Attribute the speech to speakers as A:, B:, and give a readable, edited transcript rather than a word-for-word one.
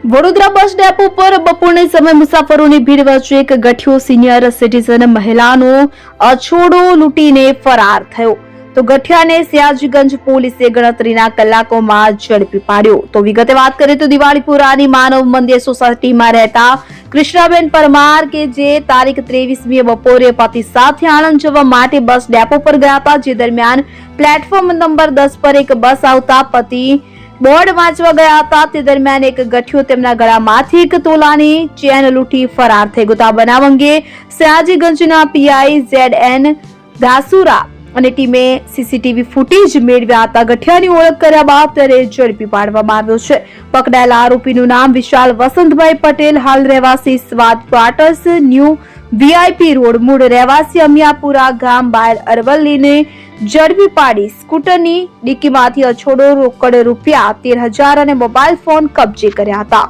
A: Vadodara bus depot પર બપોરના સમયે મુસાફરોની ભીડ વચ્ચે એક ગઠિયો સિનિયર સિટીઝન મહિલાનો અછોડો લૂંટીને ફરાર થયો તો ગઠિયાને સયાજીગંજ પોલીસે ગણતરીના કલાકોમાં ઝડપી પાડ્યો। તો વિગતે વાત કરીએ તો દિવાળીપુરાની માનવ મંદિર સોસાયટીમાં રહેતા કૃષ્ણાબેન પરમાર કે જે તારીખ 23મીએ બપોરે પતિ સાથે આણંદ જવા માટે બસ ડેપો પર ગયા હતા। જે દરમિયાન પ્લેટફોર્મ નંબર 10 પર એક બસ આવતા પતિ બોર્ડ વાંચવા ગયા હતા। તે દરમિયાન એક ગઠિયો તેમના ગળામાંથી 1 તોલાની ચેન લૂંટી ફરાર થઈ ગયો। આ બનાવ અંગે સયાજીગંજના પીઆઈ ZN દાસુરા અને ટીમે સીસીટીવી ફૂટેજ મેળવ્યા હતા। ગઠિયાની ઓળખ કર્યા બાદ તેને ઝડપી પાડવામાં આવ્યો છે। પકડાયેલા આરોપીનું નામ વિશાલ વસંતભાઈ પટેલ, હાલ રહેવાસી સ્વાદ ક્વાર્ટર્સ, ન્યૂ VIP રોડ, મૂળ રહેવાસી અમિયાપુરા ગામ, બાયર અરવલ્લીને ઝડપી પાડી સ્કૂટરની ડિક્કીમાંથી અછોડો રોકડ રૂપિયા 13,000 અને મોબાઈલ ફોન કબજે કર્યા હતા।